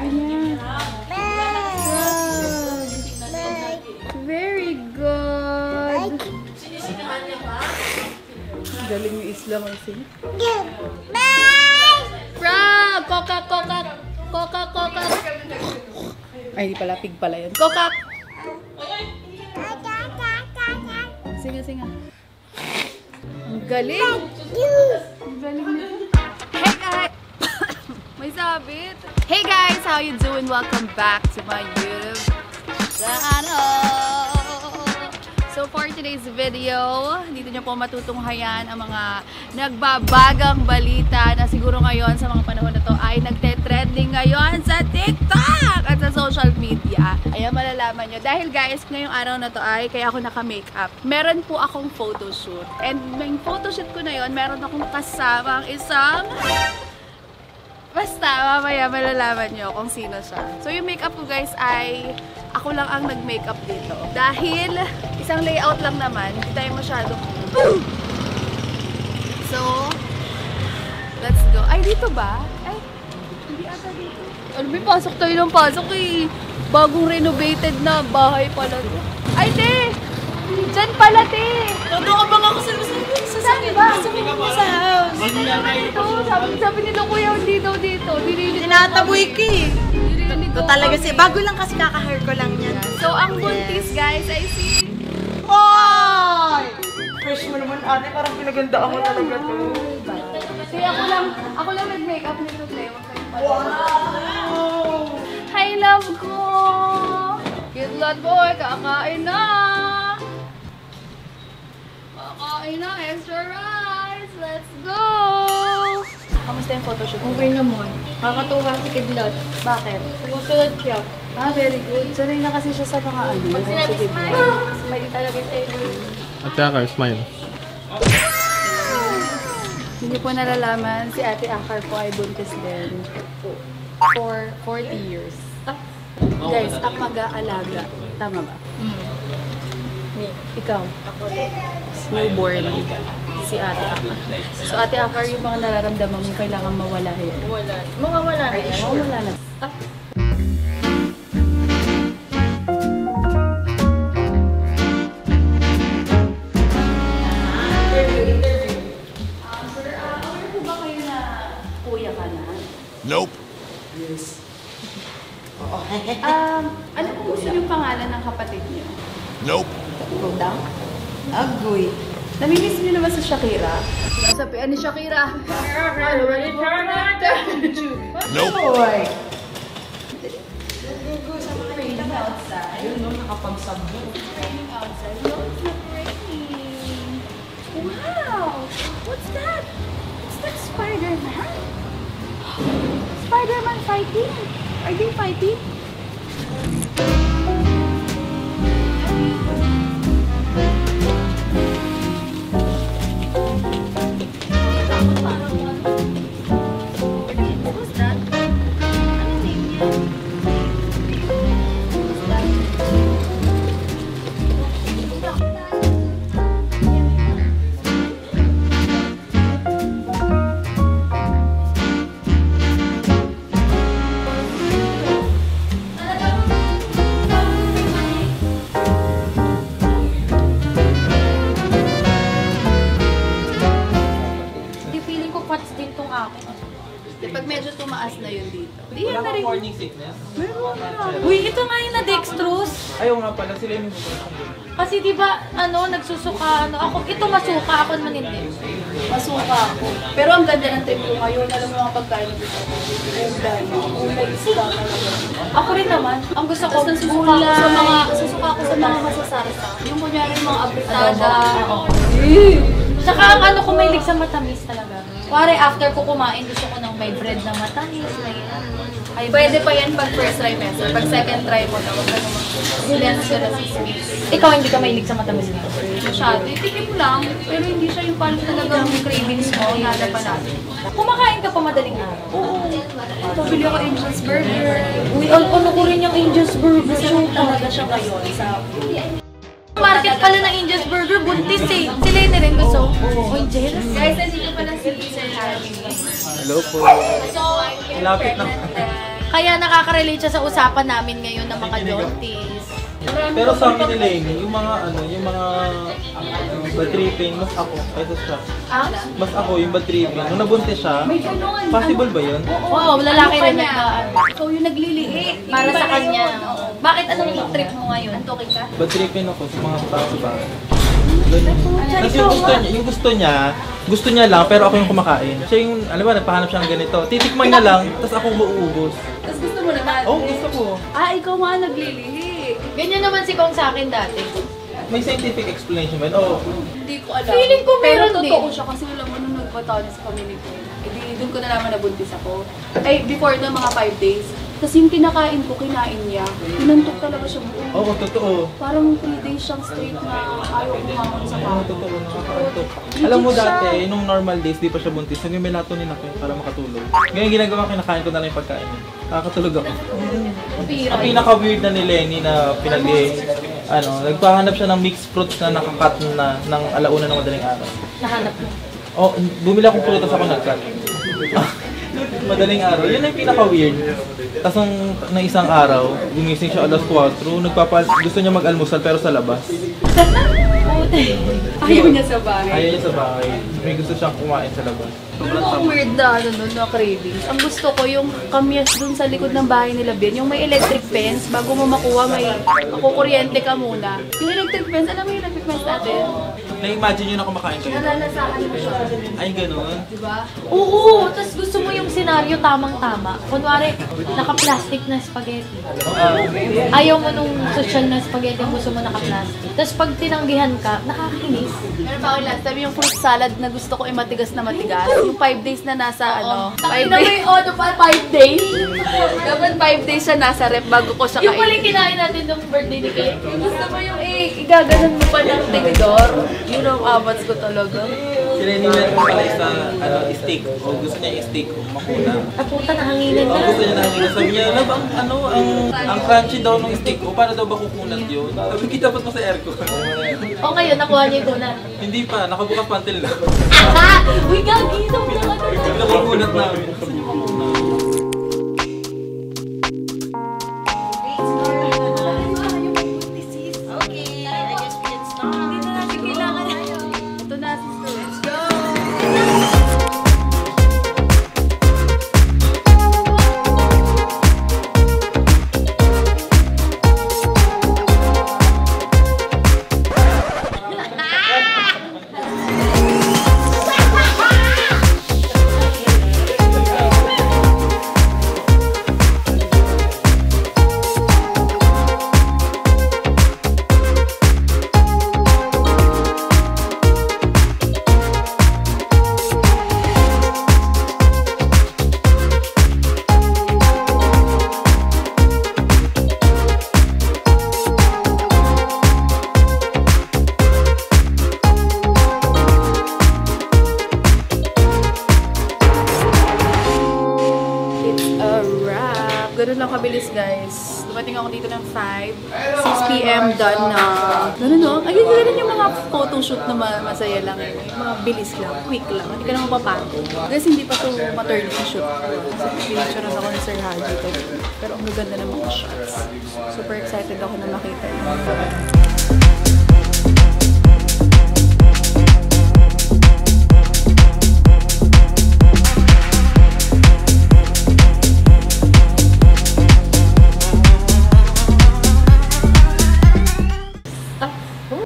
Ayan. Very good. Galing yung Isla mag-sing. Frog! Kokak, kokak. Kokak, kokak. Ay, hindi pala. Pig pala yun. Kokak! Singa, singa. Ang galing! Ang galing nito. Hey guys! May sabit. Hey guys! How you doing? Welcome back to my YouTube channel. So for today's video, dito nyo po matutunghayan ang mga nagbabagang balita na siguro ngayon sa mga panahon na to ay nagte-trending ngayon sa TikTok at sa social media. Ayan, malalaman nyo. Dahil guys, ngayong araw na to ay kaya ako naka-makeup. Meron po akong photoshoot. And may photoshoot ko na yon, meron akong kasamang isang... Basta, mamaya malalaman nyo kung sino siya. So yung makeup ko guys ay ako lang ang nag-makeup dito. Dahil isang layout lang naman, hindi tayo masyado. So, let's go. Ay, dito ba? Ay, hindi ata dito. Ano, may pasok tayo ng pasok eh. Bagong renovated na bahay pala to. Ay, te! Diyan pala, te! Doon ka bang ako sa saan ba? sa house. Sabi nila kuya, hindi daw dito. Tinataboy ka eh. Ito talaga siya. Bago lang kasi kaka-hair ko lang yan. So, ang buntis guys ay si... Ay! Fresh mo naman ate, parang pinagandaan mo talaga to. Kaya ako lang nag-makeup nito today. Wow! Hi love ko! Kidlat boy, kakain na! Kakain na, extra rice! Let's go! Kamusta yung photoshoot? Okay naman. Nakakatuwa si Kidlat. Bakit? Susunod siya. Ah, very good. Sanay na kasi siya sa mga ano. Pag sinabi Sige, smile, smile talaga sa'yo. Ate Akar, smile. Hindi po nalalaman, si Ate Akar po ay buntis din. For 40 years. Guys, ang mag-aalaga. Tama ba? Ikaw? Newborn. Si Ate Akar. So Ate Akar, yung mga nararamdaman mo, kailangan mawala yun. Mawawala na yan. Mawala na. Nope. Ano po gusto yung pangalan ng kapatid niyo? Nope. Rodang? Agoy. Namimiss niyo naman sa Shakira? Sabihan ni Shakira. Nope. Boy! Raining outside. Ayun no, nakapag-sabbo. Raining outside. No, it's not raining. Wow! What's that? What's that Spider-Man? Spider-Man fighting? Are they fighting? Who's that? Ano name niya? Who's that? Pag medyo tumaas na yun dito. Hindi yan na rin. Morning sickness? Uy, ito nga yung na-dextrose. Ayaw nga pala, sila yung Kasi di ba, nagsusuka, ako, ito masuka, ako naman hindi. Masuka ako. Pero ang ganda ng trip ko ngayon. Alam mo mga pagkain dito. Ulay isda talaga. Ako rin naman. Ang gusto ko, Tapos nasusuka ako sa mga masasarsa. Yung kunyari mga abritada. Tsaka ang ano ko, mahilig sa matamis talaga. Pare, after ko kumain, gusto ko ng may bread na matamis. May Pwede pa yan pag first trimester. Pag second try mo na, huwag ka naman. Silence ka na sa sweet. Ikaw hindi ka mahilig sa matamis nito. Masyado. Tikim lang. Pero hindi siya yung parang talagang cravings mo. Hinapan natin. Kumakain ka pa madaling araw. Oo. Pabili ako Angel's Burger. Uy, ano ko rin yung Angel's Burger. Talaga siya ngayon sa... Market pala ng Angel's Burger, buntis eh. Sila yun na rin gusto. Angel? Guys, nandito pala si Sir Harry. Hello po. So, I'm your Lapit na. pregnant Kaya nakaka-relate siya sa usapan namin ngayon ng mga jaunties. Pero sa amin ni Lenny, yung mga bad tripping, mas ako kaysa siya. Mas ako yung bad tripping. Nung nabuntis siya, possible ba yun? Oo, lalaki rin nagkaan. Ikaw yung naglilihi. Para sa kanya. Bakit anong trip mo ngayon? Antokin ka? Bad tripping ako sa mga tao sa bahay. Kasi yung gusto niya lang, pero ako yung kumakain. Siya yung, alam ba, nagpahanap siya ng ganito. Titikman niya lang, tapos ako mauubos. Tapos gusto mo naman? Oo, gusto ko. Ikaw nga naglilihi. Ganyan naman si Kong sa akin dati. May scientific explanation ba? Oo. Hindi ko alam. Feeling ko meron Pero din. totoo siya kasi alam mo nung nagpataon sa kami ni Ken. Doon ko nalaman na buntis ako. Before na mga 5 days. Kasi yung kinakain ko, kinain niya. Pinantok talaga siya buo. Oo, totoo. Parang 3 days siyang straight na ayaw kumangon sa Oo, kama. totoo. Nakakaantok. Alam mo dati, nung normal days, di pa siya buntis, nag-melatonin ako para makatulog. Ngayon ginagawa, kinakain ko na lang yung pagkain niya. Nakakatulog ako. Ang pinaka-weird na ni Lenny na nagpahanap siya ng mixed fruits na nakakat na ng alauna ng madaling araw. Nahanap mo. Oh, bumili akong prutas ako nagkat. Madaling araw. Yun ang pinaka-weird. Tapos na isang araw, gumising siya alas 4, gusto niya mag-almusal pero sa labas. Ayaw niya sa bahay. Ayaw niya sa bahay. May gusto siyang kumain sa labas. Pero ang weird na na cravings. Ang gusto ko yung kamyas dun sa likod ng bahay nila Ben, yung may electric fence, bago mo makuha may makukuryente ka muna. Yung electric fence, alam mo yung electric fence natin? Na-imagine nyo na kumakain kayo. Nalalasahan mo siya. Ay, ganun. Diba? Oo, tapos gusto mo yung senaryo tamang-tama. Kunwari, naka-plastic na spaghetti. Ayaw mo nung social na spaghetti, gusto mo naka-plastic. Tapos pag tinanggihan ka, nakakainis. Pero pa ako last time, yung fruit salad na gusto ko ay matigas na matigas. Yung 5 days na nasa 5 Tangina mo days. yung 5 days. Dapat 5 days siya nasa rep bago ko siya Yung pala kainin. kinain natin nung birthday ni Kate. Gusto mo yung igaganon mo pa ng tigidor? Yun ang abats ko talaga. Si Lenny meron pala isang steak. O gusto niya yung steak o makuna. Puta, nahanginan O na. gusto niya nakikita. Sabi niya, ang crunchy daw ng steak. O paano daw ba kukunat yun? Sabi ko, dapat mo sa aircon. Okay yun, nakuha niya yung kunat. Hindi pa, nakabukas pantil na. Uy, gagi! Ito na Nakukunat namin. Gusto niyo makuna. Ito na, sister. Let's go! Ganun lang kabilis, guys. Dumating ako dito ng 5. 6 p.m. done na. Ganun, no? Ayun, ganun yung mga photoshoot na masaya lang. Yung mga bilis lang, quick lang. Hindi ka naman papagod. Guys, hindi pa ito maternity shoot. Pinicturean ako ni Sir Haji ito. Pero ang gaganda ng mga shots. Super excited ako na makita yun.